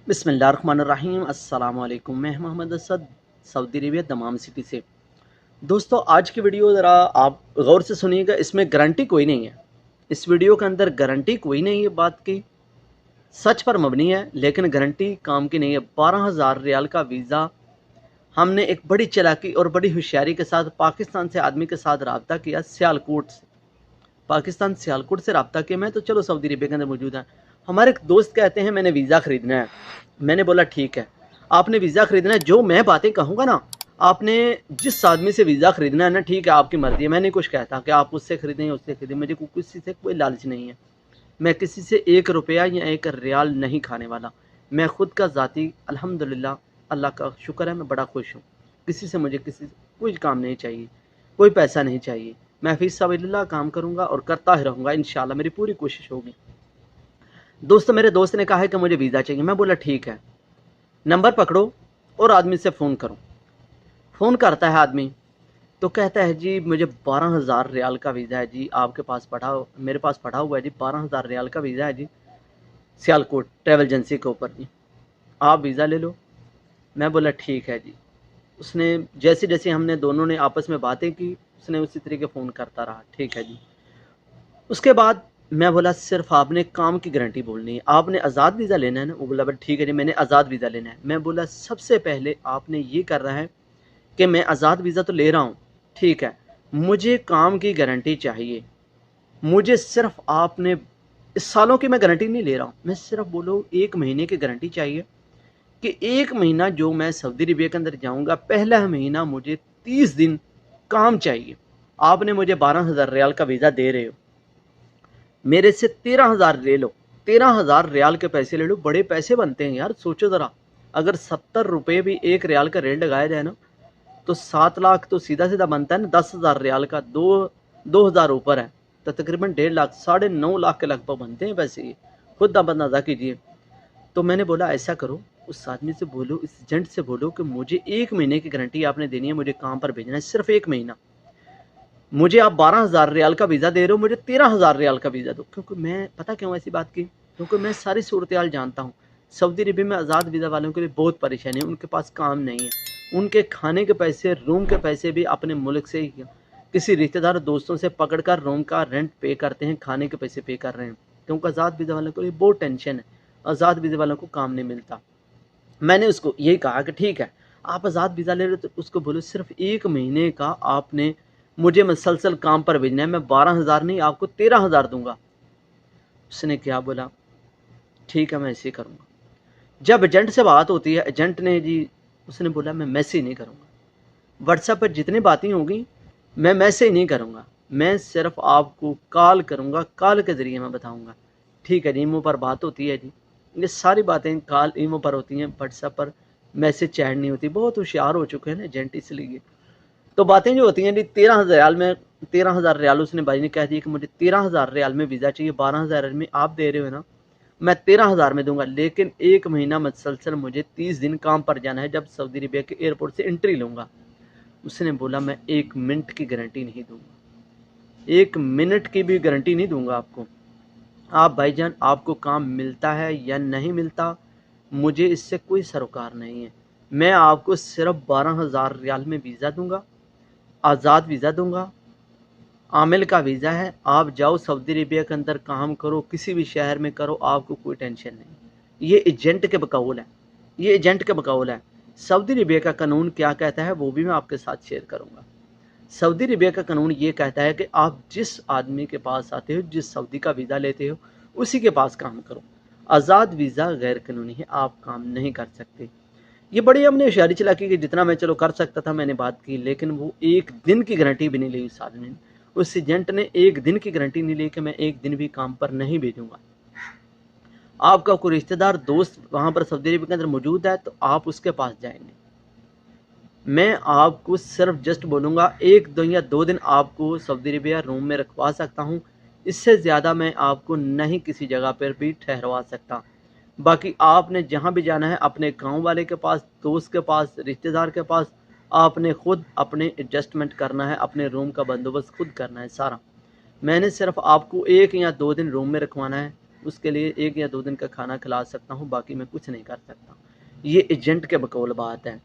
बिस्मिल्लाहिर्रहमानिर्रहीम। अस्सलाम वालेकुम। मैं Mohammad Asad, Saudi Arabia Dammam city से। दोस्तों, आज की वीडियो ज़रा आप गौर से सुनिएगा। इसमें गारंटी कोई नहीं है। इस वीडियो के अंदर गारंटी कोई नहीं है, बात की सच पर मबनी है, लेकिन गारंटी काम की नहीं है। 12,000 रियाल का वीज़ा हमने एक बड़ी चालाकी और बड़ी होशियारी के साथ पाकिस्तान से आदमी के साथ रब्ता किया। सियालकोट से, पाकिस्तान सियालकोट से रब्ता किया। मैं तो चलो सऊदी अरेबिया के अंदर मौजूद है। हमारे एक दोस्त कहते हैं मैंने वीज़ा ख़रीदना है। मैंने बोला ठीक है, आपने वीज़ा ख़रीदना है, जो मैं बातें कहूँगा ना, आपने जिस आदमी से वीज़ा ख़रीदना है ना, ठीक है, आपकी मर्ज़ी है। मैं नहीं कुछ कहता कि आप उससे ख़रीदें या उससे ख़रीदें। मुझे किसी से कोई लालच नहीं है। मैं किसी से 1 रुपया या 1 रियाल नहीं खाने वाला। मैं खुद का ज़ाती अल्हम्दुलिल्लाह, अल्लाह का शुक्र है, मैं बड़ा खुश हूँ। किसी से मुझे किसी कोई काम नहीं चाहिए, कोई पैसा नहीं चाहिए। मैं फ़ी सबिलिल्लाह काम करूँगा और करता ही रहूँगा इंशाअल्लाह। मेरी पूरी कोशिश होगी। दोस्तों, मेरे दोस्त ने कहा है कि मुझे वीज़ा चाहिए। मैं बोला ठीक है, नंबर पकड़ो और आदमी से फ़ोन करो। फ़ोन करता है आदमी, तो कहता है जी मुझे 12,000 रियाल का वीज़ा है जी, आपके पास मेरे पास पड़ा हुआ है जी, 12,000 रियाल का वीज़ा है जी, सियालकोट ट्रैवल एजेंसी के ऊपर जी, आप वीज़ा ले लो। मैं बोला ठीक है जी। उसने जैसे जैसे हमने दोनों ने आपस में बातें की, उसने उसी तरीके फ़ोन करता रहा। ठीक है जी। उसके बाद मैं बोला सिर्फ आपने काम की गारंटी बोलनी है, आपने आज़ाद वीज़ा लेना है ना? वो बोला बट ठीक है जी, मैंने आज़ाद वीज़ा लेना है। मैं बोला सबसे पहले आपने ये करना है कि मैं आज़ाद वीज़ा तो ले रहा हूँ, ठीक है, मुझे काम की गारंटी चाहिए। मुझे सिर्फ आपने इस सालों की मैं गारंटी नहीं ले रहा हूँ, मैं सिर्फ बोलो 1 महीने की गारंटी चाहिए कि 1 महीना जो मैं सऊदी अरेबिया के अंदर जाऊँगा, पहला महीना मुझे 30 दिन काम चाहिए। आपने मुझे 12,000 रियाल का वीज़ा दे रहे हो, मेरे से 13,000 ले लो, 13,000 रियाल के पैसे ले लो। बड़े पैसे बनते हैं यार, सोचो ज़रा। अगर 70 रुपये भी 1 रियाल का रेट लगाया जाए ना, तो 7 लाख तो सीधा सीधा बनता है ना। 10,000 रियाल का 2,000 ऊपर है, तो तकरीबन 1.5 लाख, 9.5 लाख के लगभग बनते हैं पैसे ये। खुद आप अंदाज़ा कीजिए। तो मैंने बोला ऐसा करो, उस आदमी से बोलो, इस एजेंट से बोलो कि मुझे 1 महीने की गारंटी आपने देनी है, मुझे काम पर भेजना है, सिर्फ 1 महीना। मुझे आप 12,000 रियाल का वीज़ा दे रहे हो, मुझे 13,000 रियाल का वीज़ा दो। क्योंकि मैं पता क्यों ऐसी बात की, क्योंकि मैं सारी सूरत हाल जानता हूँ। सऊदी अरबिया में आज़ाद वीज़ा वालों के लिए बहुत परेशानी है। उनके पास काम नहीं है, उनके खाने के पैसे, रूम के पैसे भी अपने मुल्क से ही किसी रिश्तेदार दोस्तों से पकड़ कर रूम का रेंट पे करते हैं, खाने के पैसे पे कर रहे हैं। क्योंकि आज़ाद वीज़ा वालों के लिए बहुत टेंशन है, आज़ाद वीज़ा वालों को काम नहीं मिलता। मैंने उसको यही कहा कि ठीक है, आप आज़ाद वीज़ा ले रहे हो तो उसको बोलो सिर्फ 1 महीने का आपने मुझे मुसलसल काम पर भेजना है। मैं 12,000 नहीं, आपको 13,000 दूंगा। उसने क्या बोला, ठीक है मैं ऐसे ही करूँगा। जब एजेंट से बात होती है, एजेंट ने जी, उसने बोला मैं मैसेज नहीं करूँगा, व्हाट्सएप पर जितनी बातें होंगी मैं मैसेज नहीं करूँगा, मैं सिर्फ आपको कॉल करूँगा, कॉल के ज़रिए मैं बताऊँगा। ठीक है जी, ईमो पर बात होती है जी, ये सारी बातें कॉल ईमो पर होती हैं, व्हाट्सएप पर मैसेज चैट नहीं होती। बहुत होशियार हो चुके हैं ना एजेंट, इसलिए तो बातें जो होती हैं जी। 13,000 रियाल में, 13,000 रियाल उसने भाई ने कह दिया कि मुझे 13,000 रियाल में वीज़ा चाहिए। 12,000 में आप दे रहे हो ना, मैं 13,000 में दूंगा, लेकिन 1 महीना मुसलसल मुझे 30 दिन काम पर जाना है, जब सऊदी अरेबिया के एयरपोर्ट से एंट्री लूँगा। उसने बोला मैं 1 मिनट की गारंटी नहीं दूंगा, 1 मिनट की भी गारंटी नहीं दूंगा आपको। आप भाईजान, आपको काम मिलता है या नहीं मिलता, मुझे इससे कोई सरोकार नहीं है। मैं आपको सिर्फ 12,000 रियाल में वीज़ा दूंगा, आज़ाद वीज़ा दूंगा, आमिल का वीज़ा है। आप जाओ सऊदी अरेबिया के अंदर काम करो, किसी भी शहर में करो, आपको कोई टेंशन नहीं। ये एजेंट के बकौल है, ये एजेंट के बकौल है। सऊदी अरेबिया का कानून क्या कहता है वो भी मैं आपके साथ शेयर करूँगा। सऊदी अरेबिया का कानून ये कहता है कि आप जिस आदमी के पास आते हो, जिस सऊदी का वीज़ा लेते हो, उसी के पास काम करो। आज़ाद वीज़ा गैर कानूनी है, आप काम नहीं कर सकते। ये बड़ी हमने होशियारी चलाकी कि जितना मैं चलो कर सकता था मैंने बात की, लेकिन वो 1 दिन की गारंटी भी नहीं ली उस आदमी ने। उस एजेंट ने 1 दिन की गारंटी नहीं ली कि मैं 1 दिन भी काम पर नहीं भेजूंगा। आपका कोई रिश्तेदार दोस्त वहाँ पर सऊदी अरेबिया के अंदर मौजूद है तो आप उसके पास जाएंगे। मैं आपको सिर्फ जस्ट बोलूँगा 1 दिन या 2 दिन आपको सऊदी अरेबिया रूम में रखवा सकता हूँ, इससे ज़्यादा मैं आपको नहीं किसी जगह पर भी ठहरवा सकता। बाकी आपने जहाँ भी जाना है, अपने गाँव वाले के पास, दोस्त के पास, रिश्तेदार के पास, आपने खुद अपने एडजस्टमेंट करना है, अपने रूम का बंदोबस्त खुद करना है सारा। मैंने सिर्फ आपको 1 या 2 दिन रूम में रखवाना है, اس کے لیے 1 یا 2 دن کا کھانا کھلا سکتا ہوں، باقی میں کچھ نہیں کر سکتا۔ یہ ایجنٹ کے بقول بات ہے۔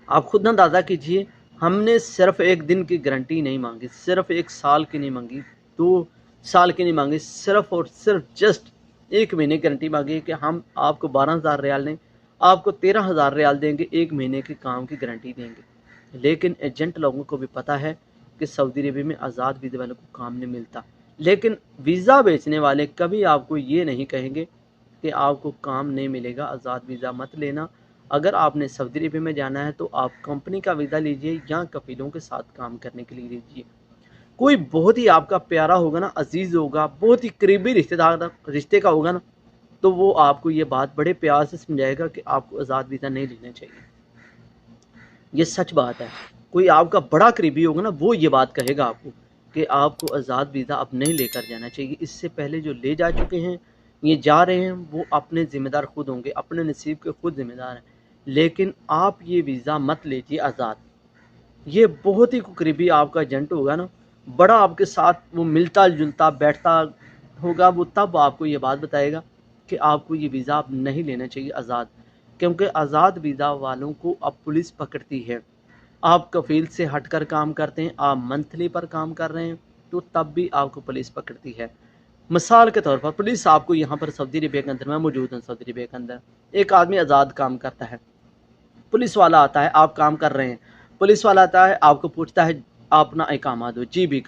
آپ خود اندازہ کیجئے، ہم نے صرف 1 دن کی گارنٹی نہیں مانگی، صرف 1 سال کی نہیں مانگی، 2 سال کی نہیں مانگی، صرف اور صرف جسٹ 1 مہینے کی گارنٹی مانگی کہ ہم آپ کو 12,000 ریال دیں، آپ کو 13,000 ریال دیں گے، 1 مہینے کے کام کی گارنٹی دیں گے۔ لیکن ایجنٹ لوگوں کو بھی پتہ ہے کہ سعودی عربیہ میں آزاد ویزے والوں کو کام نہیں ملتا، لیکن ویزا بیچنے والے کبھی آپ کو یہ نہیں کہیں گے کہ آپ کو کام نہیں ملے گا، آزاد ویزا مت لینا۔ اگر آپ نے سعودی عربیہ میں جانا ہے تو آپ کمپنی کا ویزا لیجئے یا کفیلوں کے ساتھ کام کرنے کے لیے لیجئے۔ کوئی بہت ہی آپ کا پیارا ہوگا نا، عزیز ہوگا، بہت ہی قریبی رشتے کا ہوگا نا، تو وہ آپ کو یہ بات بڑے پیار سے سمجھائے گا کہ آپ کو آزاد ویزا نہیں لینا چاہیے۔ یہ سچ بات ہے۔ کوئی آپ کا بڑا قریبی ہوگا نا، وہ یہ بات کہے گا آپ کو کہ آپ کو آزاد ویزا اب نہیں لے کر جانا چاہیے۔ اس سے پہلے جو لے جا چکے ہیں، یہ جا رہے ہیں، وہ اپنے ذمہ دار خود ہوں گے، اپنے نصیب کے خود ذمہ دار ہیں۔ لیکن آپ یہ ویزا مت لیجیے آزاد۔ یہ بہت ہی قریبی آپ کا ایجنٹ ہوگا نا، بڑا آپ کے ساتھ وہ ملتا جلتا بیٹھتا ہوگا، وہ تب آپ کو یہ بات بتائے گا کہ آپ کو یہ ویزا اب نہیں لینا چاہیے آزاد، کیونکہ آزاد ویزا والوں کو اب پولیس پکڑتی ہے۔ آپ کفیل سے ہٹ کر کام کرتے ہیں، آپ منتھلی پر کام کر رہے ہیں، تو تب بھی آپ کو پولیس پکڑتی ہے۔ مثال کے طور پر پولیس آپ کو یہاں پر سعودی عربیہ کے اندر، میں موجود ہوں سعودی عربیہ کے اندر، ایک آدمی آزاد کام کرتا ہے، پولیس والا آتا ہے، آپ کام کر رہے ہیں، پولیس والا آتا ہے، آپ کو پوچھتا ہے آپ اپنا اقامہ دو، جی بھی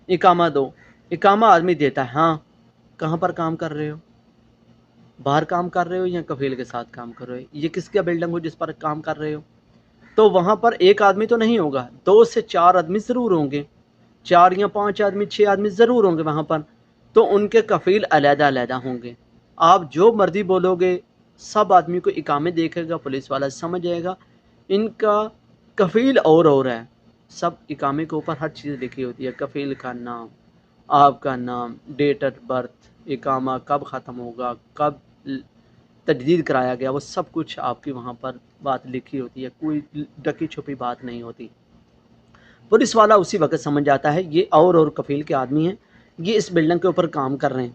اقامہ دو، اقامہ آدمی دیتا ہے، ہاں کہاں پر کام کر رہے ہو، باہر کام کر رہے ہو یا کفیل کے ساتھ کام کر رہے ہو، یہ کس کا بلڈنگ ہو جس پر کام کر رہے ہو، تو وہاں پر 1 آدمی تو نہیں ہوگا، 2 سے 4 آدمی ضرور ہوں گے، 4 یا 5 آدمی 6 آدمی ضرور ہوں گے وہاں پر، تو ان کے کفیل علیحدہ علیحدہ ہوں گے۔ آپ جو مرضی بولو گے، سب آدمی کو اقامے دیکھے گا، پولیس والا سمجھ جائے گا ان کا کفیل اور ہے۔ سب اقامے کے اوپر ہر چیز لکھی ہوتی ہے، کفیل کا نام، آپ کا نام، ڈیٹ آف برتھ، اقامہ کب ختم ہوگا، کب تجدید کرایا گیا، وہ سب کچھ آپ کی وہاں پر بات لکھی ہوتی ہے، کوئی ڈکی چھپی بات نہیں ہوتی۔ پولیس والا اسی وقت سمجھ جاتا ہے یہ اور کفیل کے آدمی ہیں، یہ اس بلڈنگ کے اوپر کام کر رہے ہیں،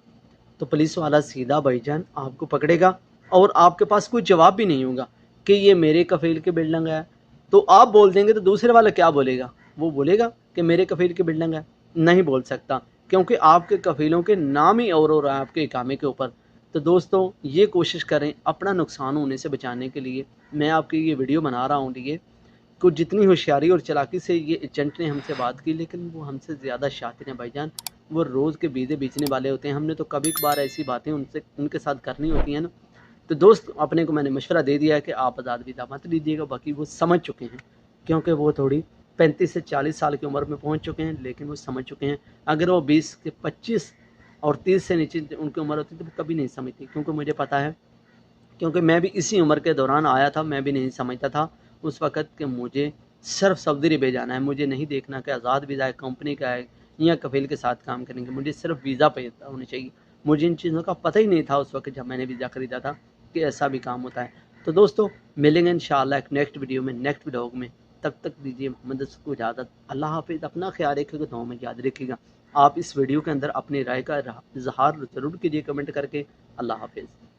تو پولیس والا سیدھا بھائی جان آپ کو پکڑے گا، اور آپ کے پاس کوئی جواب بھی نہیں ہوگا کہ یہ میرے کفیل کے بلڈنگ ہے۔ تو آپ بول دیں گے تو دوسرے والا کیا بولے گا؟ وہ بولے گا کہ میرے کفیل کے بلڈنگ ہے؟ نہیں بول سکتا، کیونکہ آپ کے کفیلوں کے نام ہی اور ہے آپ کے اقامے کے اوپر۔ تو دوستوں یہ کوشش کریں اپنا نقصان ہونے سے بچانے کے لیے، میں آپ کی یہ ویڈیو بنا رہا ہوں لیے کچھ جتنی ہوشیاری اور چلاکی سے یہ ایجنٹ نے ہم سے بات کی، لیکن وہ ہم سے زیادہ شاطر ہیں بھائی جان، وہ روز کے ویزے بیچنے والے ہوتے ہیں، ہم نے تو کبھی کبھار ایسی باتیں ان کے ساتھ کرنی ہوتی ہیں نا۔ تو دوست اپنے کو میں نے مشورہ دے دیا ہے کہ آپ آزاد ویزا مت لیجیے گا، باقی وہ سمجھ چکے ہیں، کیونکہ وہ تھوڑی 35 سے 40 سال کی عمر میں پہنچ چکے ہیں، لیکن وہ سمجھ چکے ہیں۔ اگر وہ 20 کے 25 اور 30 سے نیچے ان کی عمر ہوتی تو وہ کبھی نہیں سمجھتی، کیونکہ مجھے پتہ ہے، کیونکہ میں بھی اسی عمر کے دوران آیا تھا، میں بھی نہیں سمجھتا تھا اس وقت کہ مجھے صرف سعودی عربیہ جانا ہے، مجھے نہیں دیکھنا کہ آزاد ویزا ہے، کمپنی کا ہے یا کفیل کے ساتھ کام کریں گے، مجھے صرف ویزا پہ ہونا چاہیے۔ مجھے ان چیزوں کا پتہ ہی نہیں تھا اس وقت جب میں نے ویزا خریدا تھا کہ ایسا بھی کام ہوتا ہے۔ تو دوستو ملیں گے انشاءاللہ ایک نیکسٹ ویڈیو میں، نیکسٹ ولاگ میں، تب تک دیجیے محمد کو اجازت۔ اللہ حافظ، اپنا خیال رکھے گا، دعاؤں میں یاد رکھے گا۔ آپ اس ویڈیو کے اندر اپنی رائے کا اظہار ضرور کیجیے کمنٹ کر کے۔ اللہ حافظ۔